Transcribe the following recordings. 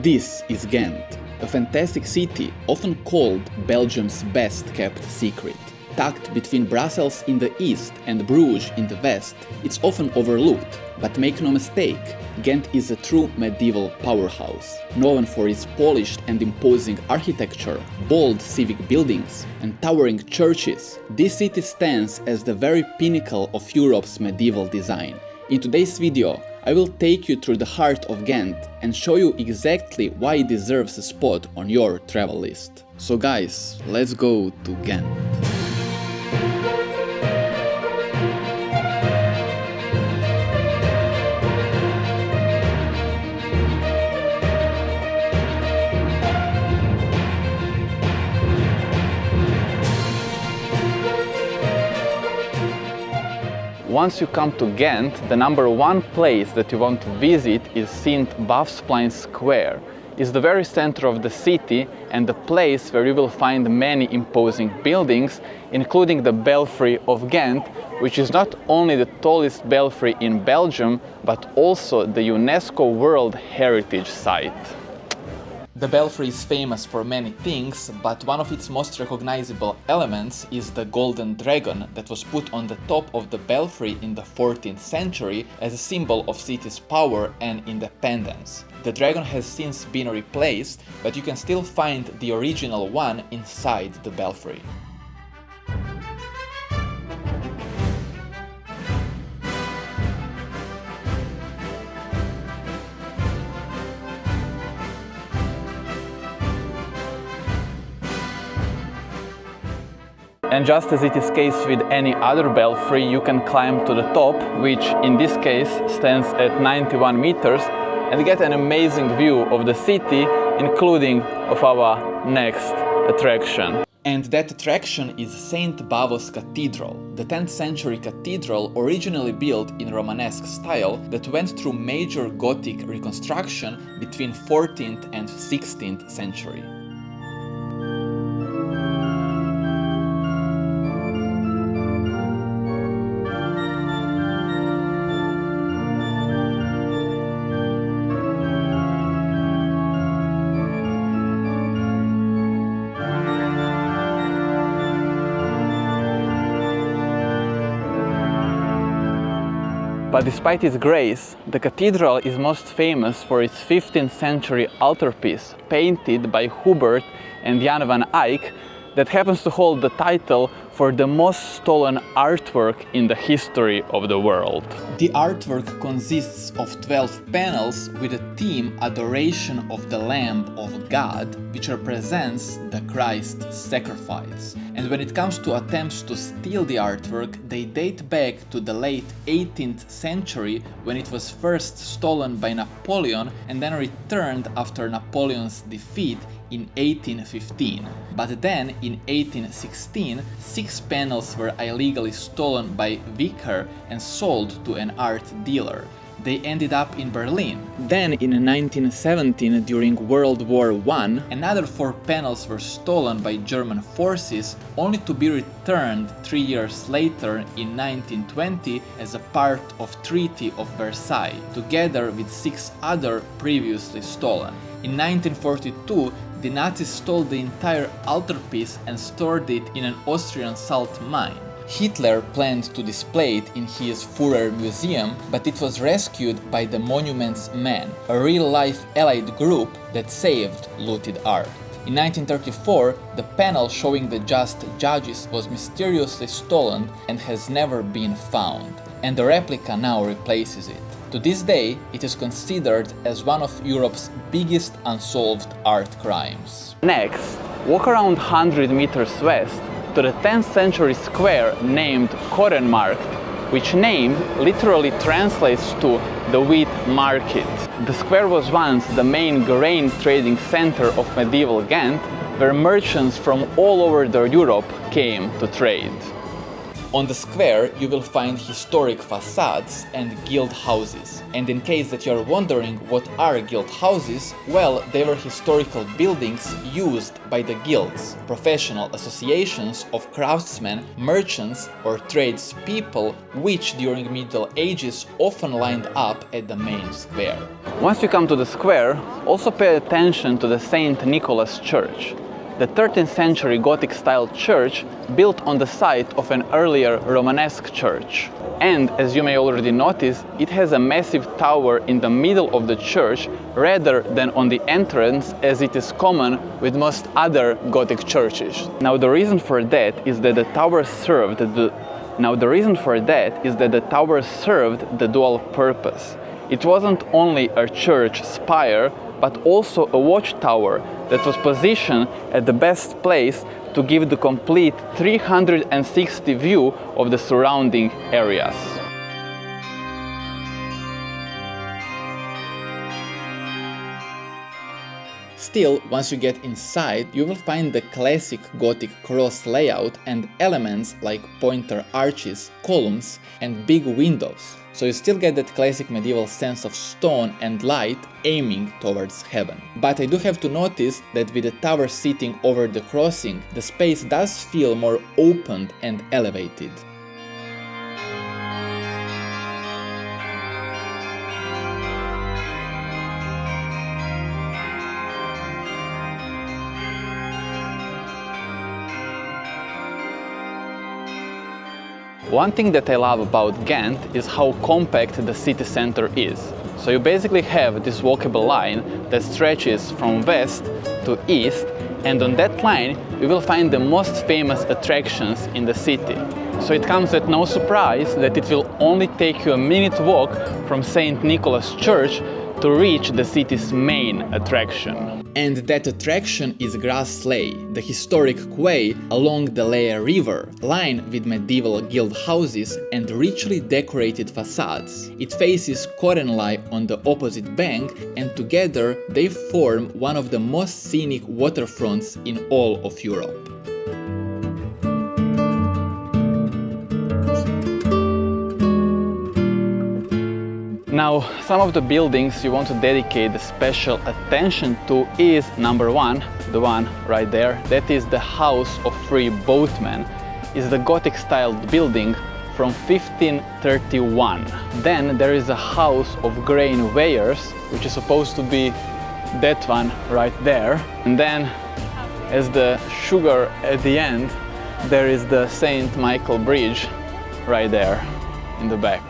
This is Ghent, a fantastic city often called Belgium's best-kept secret. Tucked between Brussels in the east and Bruges in the west, it's often overlooked, but make no mistake, Ghent is a true medieval powerhouse. Known for its polished and imposing architecture, bold civic buildings, and towering churches, this city stands as the very pinnacle of Europe's medieval design. In today's video, I will take you through the heart of Ghent and show you exactly why it deserves a spot on your travel list. So guys, let's go to Ghent. Once you come to Ghent, the number one place that you want to visit is St. Bavsplein Square. It's the very center of the city and the place where you will find many imposing buildings, including the Belfry of Ghent, which is not only the tallest belfry in Belgium, but also the UNESCO World Heritage Site. The belfry is famous for many things, but one of its most recognizable elements is the golden dragon that was put on the top of the belfry in the 14th century as a symbol of city's power and independence. The dragon has since been replaced, but you can still find the original one inside the belfry. And just as it is case with any other belfry, you can climb to the top, which in this case stands at 91 meters, and get an amazing view of the city, including of our next attraction. And that attraction is St. Bavos Cathedral, the 10th century cathedral originally built in Romanesque style that went through major Gothic reconstruction between 14th and 16th century. But despite its grace, the cathedral is most famous for its 15th century altarpiece, painted by Hubert and Jan van Eyck, that happens to hold the title for the most stolen artwork in the history of the world. The artwork consists of 12 panels with a theme Adoration of the Lamb of God, which represents the Christ sacrifice. And when it comes to attempts to steal the artwork, they date back to the late 18th century, when it was first stolen by Napoleon and then returned after Napoleon's defeat in 1815. But then, in 1816, 6 panels were illegally stolen by Vickers and sold to an art dealer. They ended up in Berlin. Then, in 1917, during World War I, another 4 panels were stolen by German forces, only to be returned 3 years later in 1920 as a part of Treaty of Versailles, together with 6 other previously stolen. In 1942, the Nazis stole the entire altarpiece and stored it in an Austrian salt mine. Hitler planned to display it in his Führer Museum, but it was rescued by the Monuments Men, a real-life Allied group that saved looted art. In 1934, the panel showing the just judges was mysteriously stolen and has never been found, and the replica now replaces it. To this day, it is considered as one of Europe's biggest unsolved art crimes. Next, walk around 100 meters west to the 10th century square named Korenmarkt, which name literally translates to the wheat market. The square was once the main grain trading center of medieval Ghent, where merchants from all over Europe came to trade. On the square, you will find historic facades and guild houses. And in case that you're wondering what are guild houses, well, they were historical buildings used by the guilds, professional associations of craftsmen, merchants or tradespeople, which during Middle Ages often lined up at the main square. Once you come to the square, also pay attention to the St. Nicholas Church. The 13th century Gothic-style church built on the site of an earlier Romanesque church. And, as you may already notice, it has a massive tower in the middle of the church rather than on the entrance, as it is common with most other Gothic churches. Now the reason for that is that the tower served the dual purpose. It wasn't only a church spire, but also a watchtower that was positioned at the best place to give the complete 360 view of the surrounding areas. Still, once you get inside, you will find the classic Gothic cross layout and elements like pointer arches, columns and big windows. So you still get that classic medieval sense of stone and light aiming towards heaven. But I do have to notice that with the tower sitting over the crossing, the space does feel more open and elevated. One thing that I love about Ghent is how compact the city center is. So you basically have this walkable line that stretches from west to east, and on that line you will find the most famous attractions in the city. So it comes at no surprise that it will only take you a minute walk from St. Nicholas Church to reach the city's main attraction. And that attraction is Grass Sleigh, the historic quay along the Leie River, lined with medieval guild houses and richly decorated facades. It faces Korenlai on the opposite bank, and together they form one of the most scenic waterfronts in all of Europe. Now, some of the buildings you want to dedicate special attention to is number one, the one right there. That is the House of Free Boatmen. It's the Gothic-styled building from 1531. Then there is a House of Grain Weighers, which is supposed to be that one right there. And then, as the sugar at the end, there is the St. Michael Bridge right there in the back.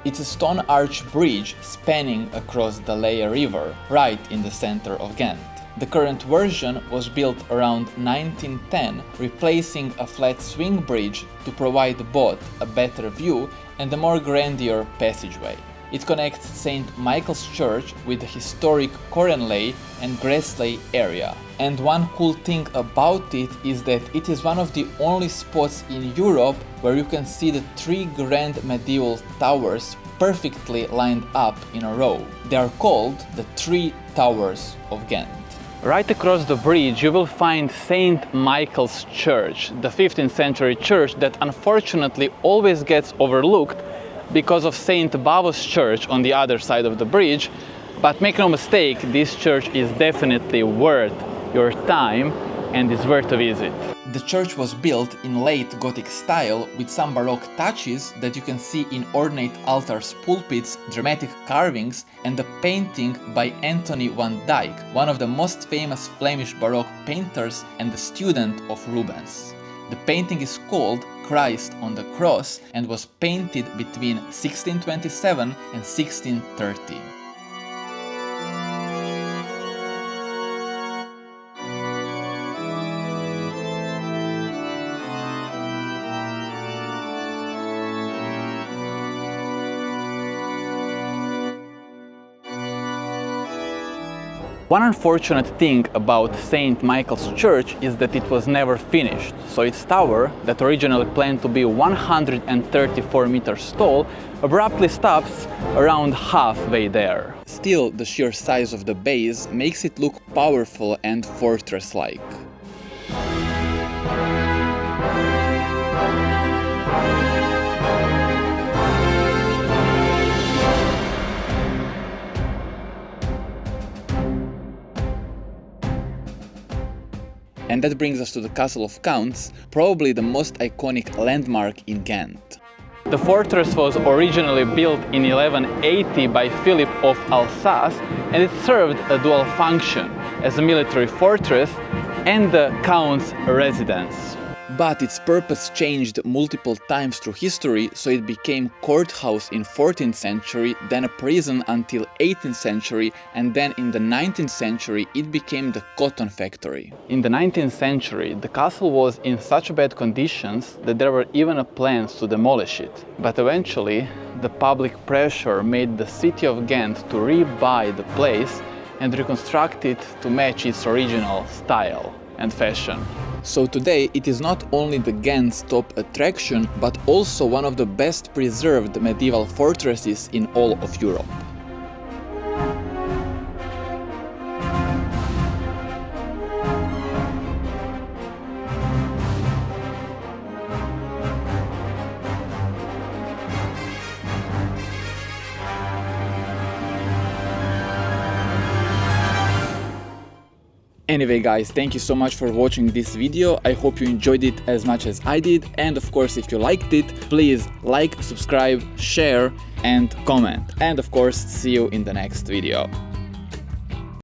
It's a stone arch bridge spanning across the Leie River, right in the center of Ghent. The current version was built around 1910, replacing a flat swing bridge to provide both a better view and a more grandeur passageway. It connects St. Michael's Church with the historic Korenlai and Grassley area. And one cool thing about it is that it is one of the only spots in Europe where you can see the three grand medieval towers perfectly lined up in a row. They are called the Three Towers of Ghent. Right across the bridge you will find St. Michael's Church, the 15th century church that unfortunately always gets overlooked because of St. Bavo's Church on the other side of the bridge, but make no mistake, this church is definitely worth your time and is worth a visit. The church was built in late Gothic style with some Baroque touches that you can see in ornate altars, pulpits, dramatic carvings and a painting by Anthony van Dyck, one of the most famous Flemish Baroque painters and a student of Rubens. The painting is called Christ on the Cross and was painted between 1627 and 1630. One unfortunate thing about St. Michael's Church is that it was never finished, so its tower, that originally planned to be 134 meters tall, abruptly stops around halfway there. Still, the sheer size of the base makes it look powerful and fortress-like. And that brings us to the Castle of Counts, probably the most iconic landmark in Ghent. The fortress was originally built in 1180 by Philip of Alsace, and it served a dual function as a military fortress and the count's residence. But its purpose changed multiple times through history, so it became courthouse in 14th century, then a prison until 18th century, and then in the 19th century it became the cotton factory. In the 19th century, the castle was in such bad conditions that there were even plans to demolish it. But eventually, the public pressure made the city of Ghent to rebuy the place and reconstruct it to match its original style and fashion. So today it is not only the Ghent's top attraction, but also one of the best preserved medieval fortresses in all of Europe. Anyway guys, thank you so much for watching this video. I hope you enjoyed it as much as I did, and of course if you liked it, please like, subscribe, share and comment. And of course, see you in the next video.